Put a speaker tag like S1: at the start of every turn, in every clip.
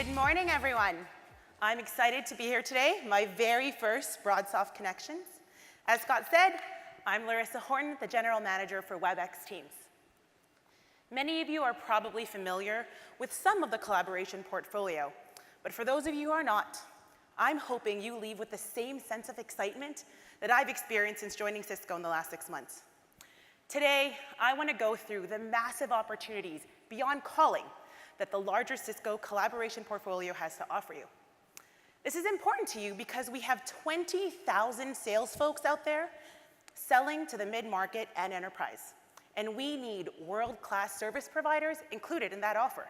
S1: Good morning, everyone. I'm excited to be here today, my very first BroadSoft Connections. As Scott said, I'm Lorrissa Horton, the General Manager for Webex Teams. Many of you are probably familiar with some of the collaboration portfolio, but for those of you who are not, I'm hoping you leave with the same sense of excitement that I've experienced since joining Cisco in the last 6 months. Today, I want to go through the massive opportunities beyond calling that the larger Cisco collaboration portfolio has to offer you. This is important to you because we have 20,000 sales folks out there selling to the mid-market and enterprise, and we need world-class service providers included in that offer.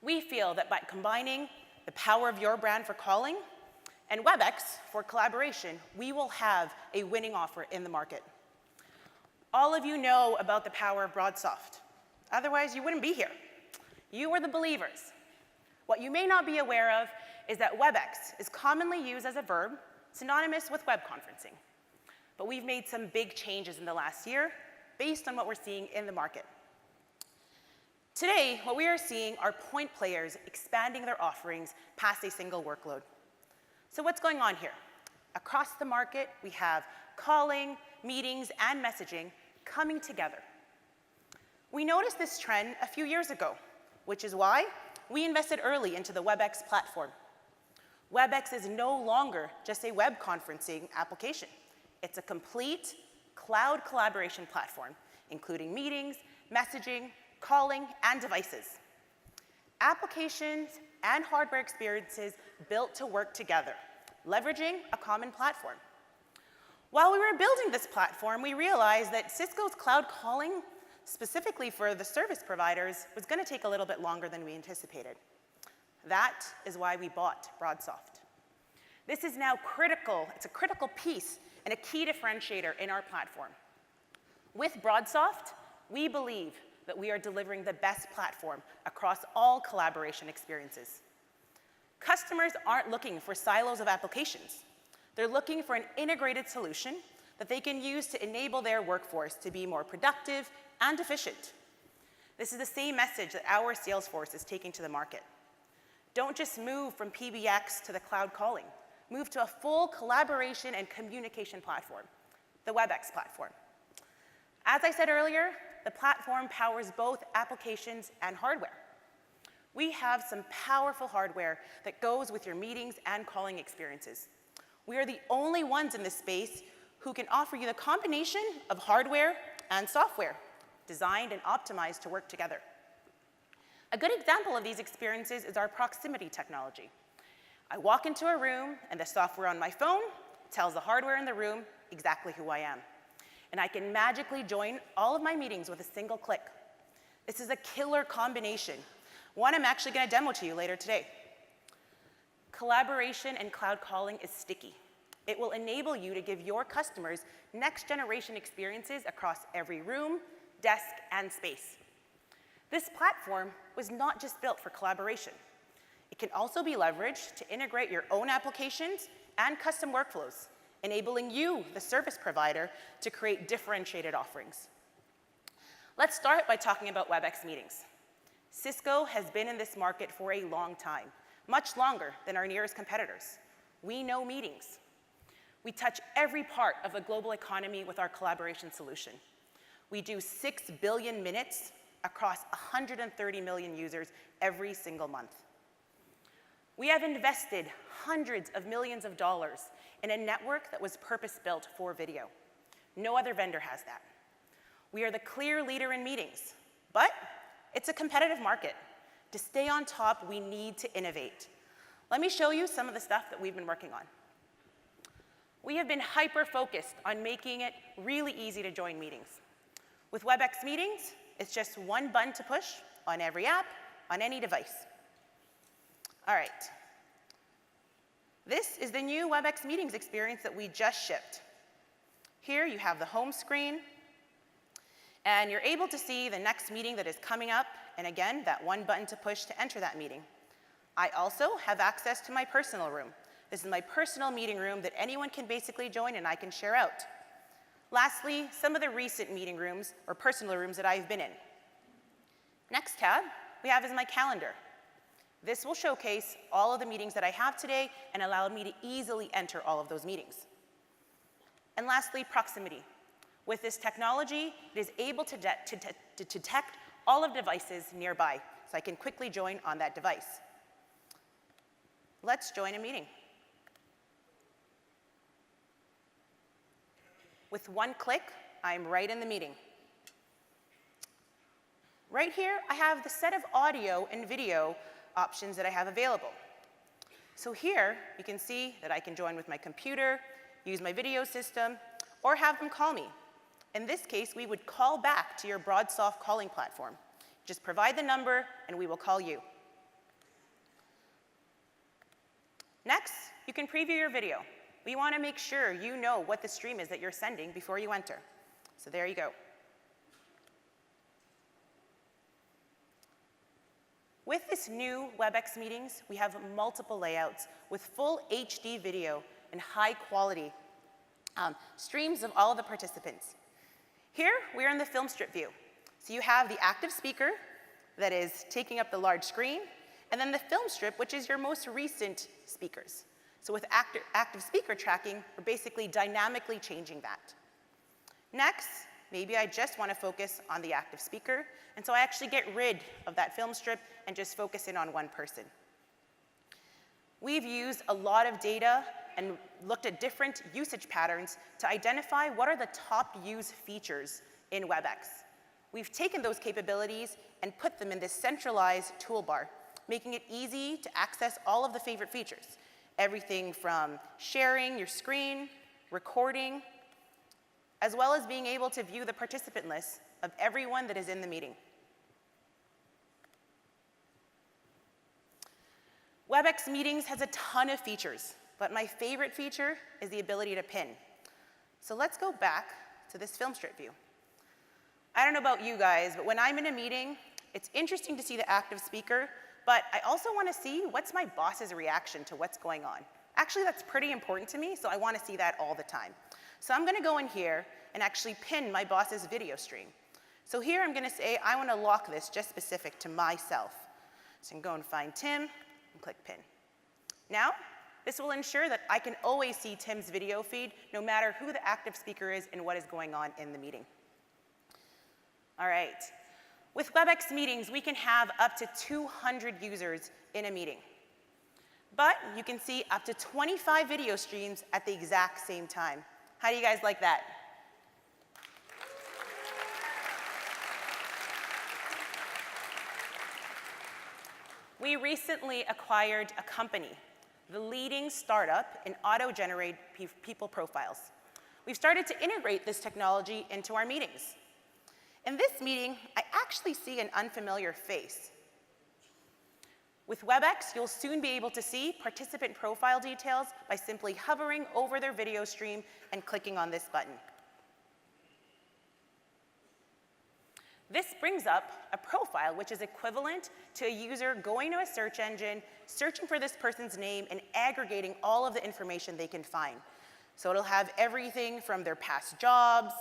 S1: We feel that by combining the power of your brand for calling and Webex for collaboration, we will have a winning offer in the market. All of you know about the power of BroadSoft. Otherwise, you wouldn't be here. You are the believers. What you may not be aware of is that Webex is commonly used as a verb, synonymous with web conferencing. But we've made some big changes in the last year based on what we're seeing in the market. Today, what we are seeing are point players expanding their offerings past a single workload. So what's going on here? Across the market, we have calling, meetings, and messaging coming together. We noticed this trend a few years ago, which is why we invested early into the Webex platform. Webex is no longer just a web conferencing application. It's a complete cloud collaboration platform, including meetings, messaging, calling, and devices. Applications and hardware experiences built to work together, leveraging a common platform. While we were building this platform, we realized that Cisco's cloud calling, specifically for the service providers, was going to take a little bit longer than we anticipated. That is why we bought BroadSoft. This is now critical. It's a critical piece and a key differentiator in our platform. With BroadSoft, we believe that we are delivering the best platform across all collaboration experiences. Customers aren't looking for silos of applications. They're looking for an integrated solution that they can use to enable their workforce to be more productive and efficient. This is the same message that our sales force is taking to the market. Don't just move from PBX to the cloud calling. Move to a full collaboration and communication platform, the Webex platform. As I said earlier, the platform powers both applications and hardware. We have some powerful hardware that goes with your meetings and calling experiences. We are the only ones in this space who can offer you the combination of hardware and software, designed and optimized to work together. A good example of these experiences is our proximity technology. I walk into a room, and the software on my phone tells the hardware in the room exactly who I am. And I can magically join all of my meetings with a single click. This is a killer combination, one I'm actually going to demo to you later today. Collaboration and cloud calling is sticky. It will enable you to give your customers next-generation experiences across every room, desk, and space. This platform was not just built for collaboration. It can also be leveraged to integrate your own applications and custom workflows, enabling you, the service provider, to create differentiated offerings. Let's start by talking about Webex meetings. Cisco has been in this market for a long time, much longer than our nearest competitors. We know meetings. We touch every part of the global economy with our collaboration solution. We do 6 billion minutes across 130 million users every single month. We have invested hundreds of millions of dollars in a network that was purpose-built for video. No other vendor has that. We are the clear leader in meetings, but it's a competitive market. To stay on top, we need to innovate. Let me show you some of the stuff that we've been working on. We have been hyper-focused on making it really easy to join meetings. With Webex meetings, it's just one button to push on every app, on any device. All right. This is the new Webex meetings experience that we just shipped. Here you have the home screen, and you're able to see the next meeting that is coming up, and again, that one button to push to enter that meeting. I also have access to my personal room. This is my personal meeting room that anyone can basically join and I can share out. Lastly, some of the recent meeting rooms or personal rooms that I've been in. Next tab we have is my calendar. This will showcase all of the meetings that I have today and allow me to easily enter all of those meetings. And lastly, proximity. With this technology, it is able to detect all of devices nearby, so I can quickly join on that device. Let's join a meeting. With one click, I'm right in the meeting. Right here, I have the set of audio and video options that I have available. So here, you can see that I can join with my computer, use my video system, or have them call me. In this case, we would call back to your BroadSoft calling platform. Just provide the number, and we will call you. Next, you can preview your video. We want to make sure you know what the stream is that you're sending before you enter. So there you go. With this new Webex meetings, we have multiple layouts with full HD video and high quality streams of all of the participants. Here, we're in the film strip view. So you have the active speaker that is taking up the large screen, and then the film strip, which is your most recent speakers. So with active speaker tracking, we're basically dynamically changing that. Next, maybe I just want to focus on the active speaker, and so I actually get rid of that film strip and just focus in on one person. We've used a lot of data and looked at different usage patterns to identify what are the top used features in Webex. We've taken those capabilities and put them in this centralized toolbar, making it easy to access all of the favorite features. Everything from sharing your screen, recording, as well as being able to view the participant list of everyone that is in the meeting. Webex Meetings has a ton of features, but my favorite feature is the ability to pin. So let's go back to this film strip view. I don't know about you guys, but when I'm in a meeting, it's interesting to see the active speaker, but I also want to see what's my boss's reaction to what's going on. Actually, that's pretty important to me, so I want to see that all the time. So I'm going to go in here and actually pin my boss's video stream. So here I'm going to say I want to lock this just specific to myself. So I can go and find Tim and click pin. Now, this will ensure that I can always see Tim's video feed no matter who the active speaker is and what is going on in the meeting. All right. With Webex meetings, we can have up to 200 users in a meeting. But you can see up to 25 video streams at the exact same time. How do you guys like that? We recently acquired a company, the leading startup in auto-generate people profiles. We've started to integrate this technology into our meetings. In this meeting, I actually see an unfamiliar face. With Webex, you'll soon be able to see participant profile details by simply hovering over their video stream and clicking on this button. This brings up a profile which is equivalent to a user going to a search engine, searching for this person's name, and aggregating all of the information they can find. So it'll have everything from their past jobs,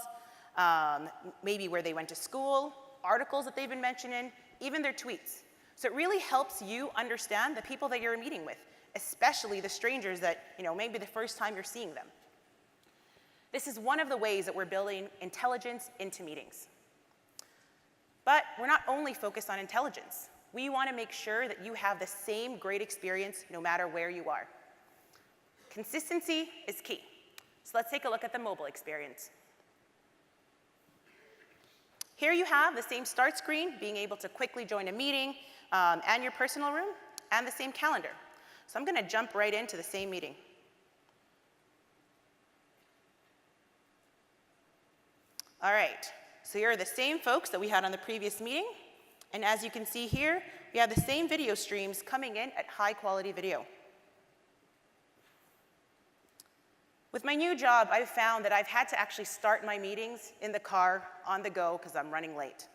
S1: maybe where they went to school, articles that they've been mentioned in, even their tweets. So it really helps you understand the people that you're meeting with, especially the strangers that, maybe the first time you're seeing them. This is one of the ways that we're building intelligence into meetings. But we're not only focused on intelligence. We want to make sure that you have the same great experience no matter where you are. Consistency is key. So let's take a look at the mobile experience. Here you have the same start screen, being able to quickly join a meeting and your personal room, and the same calendar. So I'm going to jump right into the same meeting. All right, so here are the same folks that we had on the previous meeting, and as you can see here, we have the same video streams coming in at high quality video. With my new job, I've found that I've had to actually start my meetings in the car, on the go, because I'm running late.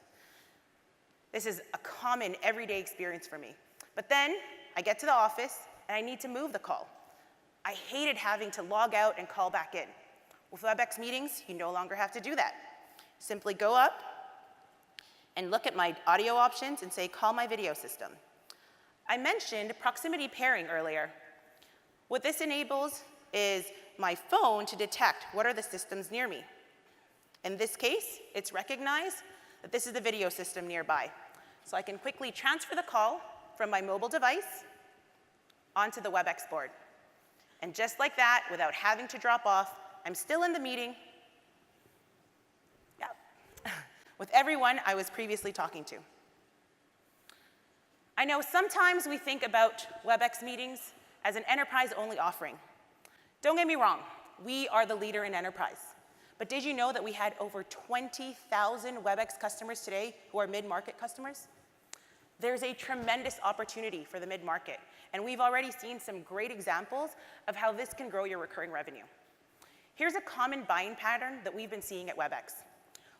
S1: This is a common, everyday experience for me. But then, I get to the office, and I need to move the call. I hated having to log out and call back in. With Webex meetings, you no longer have to do that. Simply go up and look at my audio options and say, call my video system. I mentioned proximity pairing earlier. What this enables is my phone to detect what are the systems near me. In this case, it's recognized that this is the video system nearby. So I can quickly transfer the call from my mobile device onto the Webex board. And just like that, without having to drop off, I'm still in the meeting with everyone I was previously talking to. I know sometimes we think about Webex meetings as an enterprise-only offering. Don't get me wrong, we are the leader in enterprise. But did you know that we had over 20,000 Webex customers today who are mid-market customers? There's a tremendous opportunity for the mid-market, and we've already seen some great examples of how this can grow your recurring revenue. Here's a common buying pattern that we've been seeing at Webex.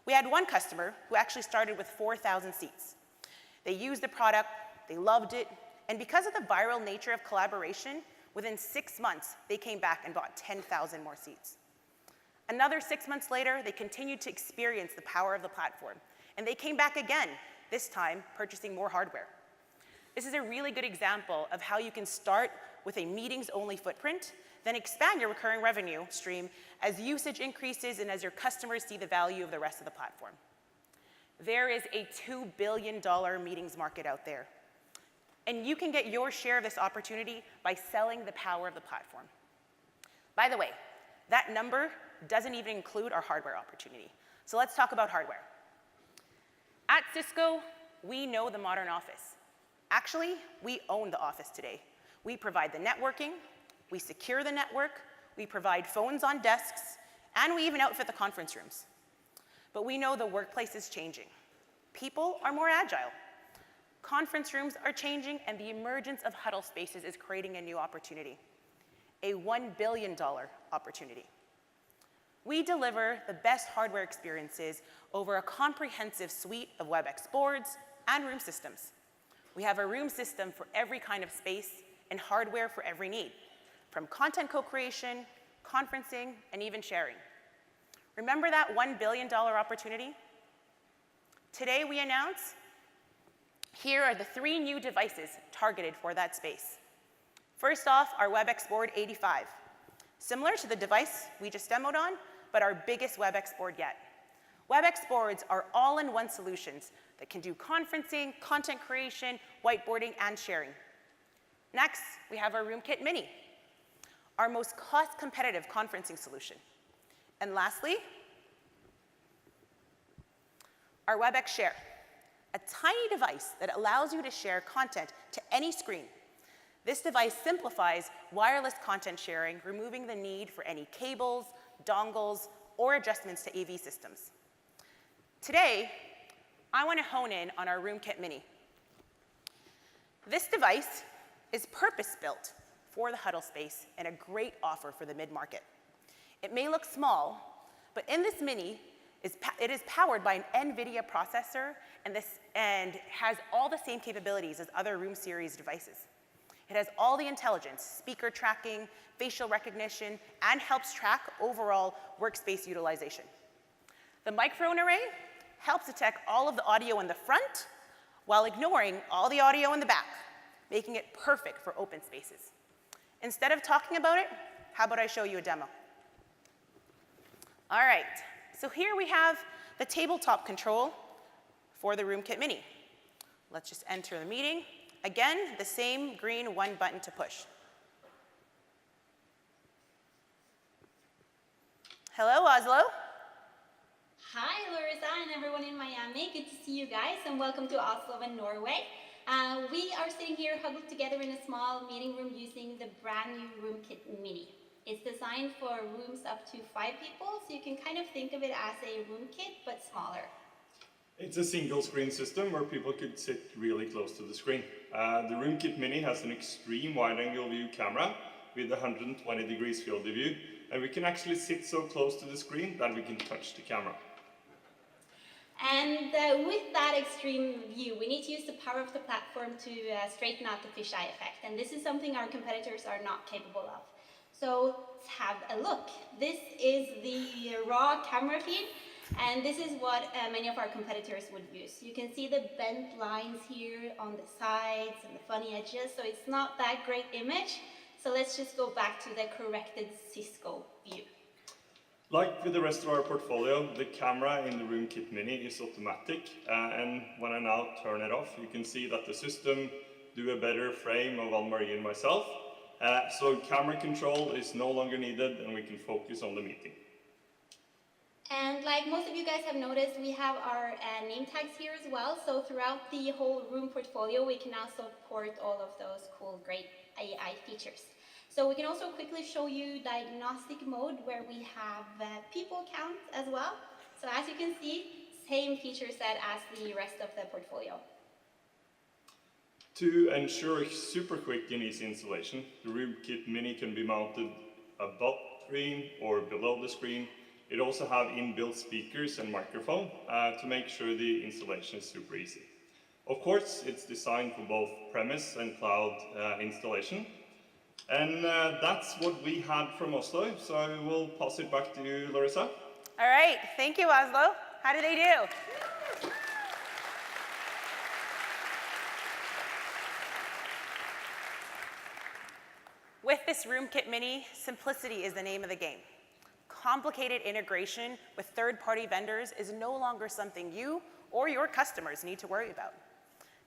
S1: We had one customer who actually started with 4,000 seats. They used the product, they loved it, and because of the viral nature of collaboration, within 6 months, they came back and bought 10,000 more seats. Another 6 months later, they continued to experience the power of the platform, and they came back again, this time purchasing more hardware. This is a really good example of how you can start with a meetings-only footprint, then expand your recurring revenue stream as usage increases and as your customers see the value of the rest of the platform. There is a $2 billion meetings market out there, and you can get your share of this opportunity by selling the power of the platform. By the way, that number doesn't even include our hardware opportunity. So let's talk about hardware. At Cisco, we know the modern office. Actually, we own the office today. We provide the networking, we secure the network, we provide phones on desks, and we even outfit the conference rooms. But we know the workplace is changing. People are more agile. Conference rooms are changing, and the emergence of huddle spaces is creating a new opportunity, a $1 billion opportunity. We deliver the best hardware experiences over a comprehensive suite of Webex boards and room systems. We have a room system for every kind of space and hardware for every need, from content co-creation, conferencing, and even sharing. Remember that $1 billion opportunity? Today we announce, here are the 3 new devices targeted for that space. First off, our Webex board 85, similar to the device we just demoed on, but our biggest Webex board yet. Webex boards are all-in-one solutions that can do conferencing, content creation, whiteboarding, and sharing. Next, we have our RoomKit Mini, our most cost-competitive conferencing solution. And lastly, our Webex Share, a tiny device that allows you to share content to any screen. This device simplifies wireless content sharing, removing the need for any cables, dongles, or adjustments to AV systems. Today, I want to hone in on our RoomKit Mini. This device is purpose-built for the huddle space and a great offer for the mid-market. It may look small, but in this Mini, it is powered by an NVIDIA processor and has all the same capabilities as other Room Series devices. It has all the intelligence, speaker tracking, facial recognition, and helps track overall workspace utilization. The microphone array helps detect all of the audio in the front while ignoring all the audio in the back, making it perfect for open spaces. Instead of talking about it, how about I show you a demo? All right, so here we have the tabletop control for the RoomKit Mini. Let's just enter the meeting. Again, the same green 1 button to push. Hello, Oslo.
S2: Hi, Lorrissa and everyone in Miami. Good to see you guys, and welcome to Oslo in Norway. We are sitting here huddled together in a small meeting room using the brand new RoomKit Mini. It's designed for rooms up to 5 people, so you can kind of think of it as a RoomKit, but smaller.
S3: It's a single screen system where people could sit really close to the screen. The RoomKit Mini has an extreme wide-angle view camera with 120 degrees field of view, and we can actually sit so close to the screen that we can touch the camera.
S2: And with that extreme view, we need to use the power of the platform to straighten out the fisheye effect, and this is something our competitors are not capable of. So let's have a look. This is the raw camera feed, And this is what many of our competitors would use. You can see the bent lines here on the sides and the funny edges, so it's not that great image. So let's just go back to the corrected Cisco view.
S3: Like with the rest of our portfolio, the camera in the Room Kit Mini is automatic, and when I now turn it off, you can see that the system do a better frame of Anne-Marie and myself. So camera control is no longer needed, and we can focus on the meeting.
S2: And like most of you guys have noticed, we have our name tags here as well. So throughout the whole room portfolio, we can now support all of those cool, great AI features. So we can also quickly show you diagnostic mode where we have people count as well. So as you can see, same feature set as the rest of the portfolio.
S3: To ensure super quick and easy installation, the Room Kit Mini can be mounted above the screen or below the screen. It also have inbuilt speakers and microphone to make sure the installation is super easy. Of course, it's designed for both premise and cloud installation. And that's what we had from Oslo, so I will pass it back to you, Lorrissa.
S1: All right, thank you, Oslo. How did they do? With this Room Kit Mini, simplicity is the name of the game. Complicated integration with third-party vendors is no longer something you or your customers need to worry about.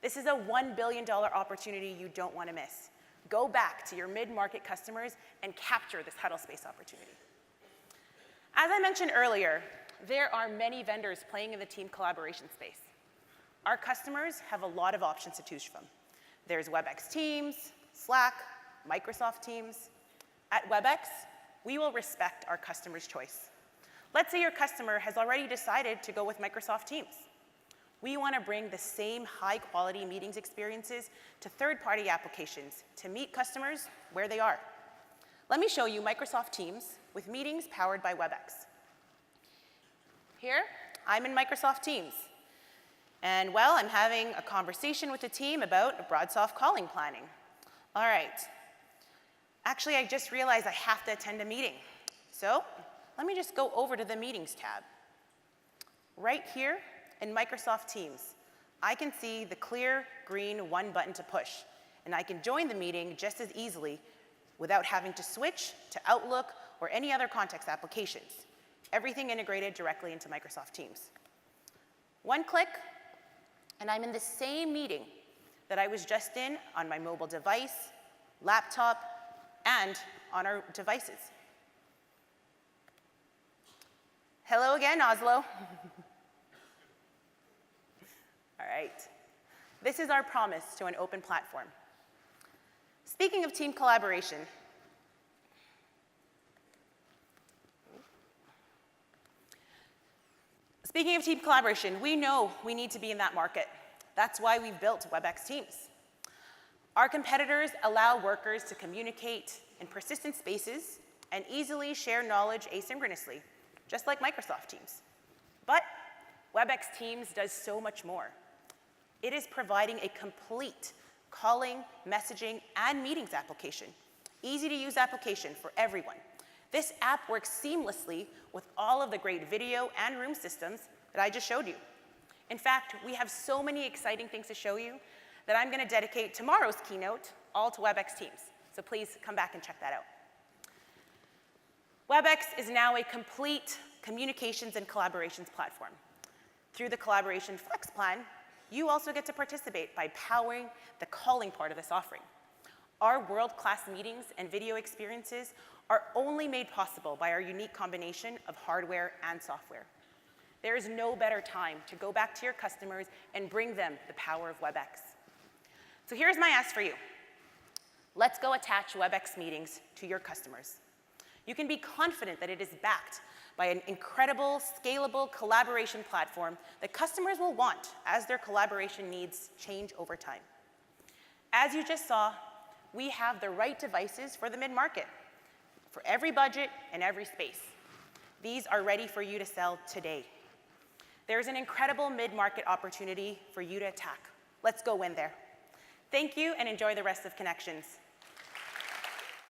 S1: This is a $1 billion opportunity you don't want to miss. Go back to your mid-market customers and capture this huddle space opportunity. As I mentioned earlier, there are many vendors playing in the team collaboration space. Our customers have a lot of options to choose from. There's Webex Teams, Slack, Microsoft Teams. At Webex, we will respect our customer's choice. Let's say your customer has already decided to go with Microsoft Teams. We want to bring the same high-quality meetings experiences to third-party applications to meet customers where they are. Let me show you Microsoft Teams with meetings powered by Webex. Here, I'm in Microsoft Teams. And, well, I'm having a conversation with the team about BroadSoft calling planning. All right. Actually, I just realized I have to attend a meeting. So let me just go over to the Meetings tab. Right here in Microsoft Teams, I can see the clear green one button to push, and I can join the meeting just as easily without having to switch to Outlook or any other context applications. Everything integrated directly into Microsoft Teams. One click, and I'm in the same meeting that I was just in on my mobile device, laptop, and on our devices. Hello again, Oslo. All right. This is our promise to an open platform. Speaking of team collaboration, we know we need to be in that market. That's why we've built Webex Teams. Our competitors allow workers to communicate in persistent spaces and easily share knowledge asynchronously, just like Microsoft Teams. But Webex Teams does so much more. It is providing a complete calling, messaging, and meetings application. Easy-to-use application for everyone. This app works seamlessly with all of the great video and room systems that I just showed you. In fact, we have so many exciting things to show you that I'm going to dedicate tomorrow's keynote all to Webex Teams. So please come back and check that out. Webex is now a complete communications and collaborations platform. Through the Collaboration Flex plan, you also get to participate by powering the calling part of this offering. Our world-class meetings and video experiences are only made possible by our unique combination of hardware and software. There is no better time to go back to your customers and bring them the power of Webex. So here's my ask for you. Let's go attach Webex meetings to your customers. You can be confident that it is backed by an incredible, scalable collaboration platform that customers will want as their collaboration needs change over time. As you just saw, we have the right devices for the mid-market, for every budget and every space. These are ready for you to sell today. There's an incredible mid-market opportunity for you to attack. Let's go win there. Thank you, and enjoy the rest of Connections.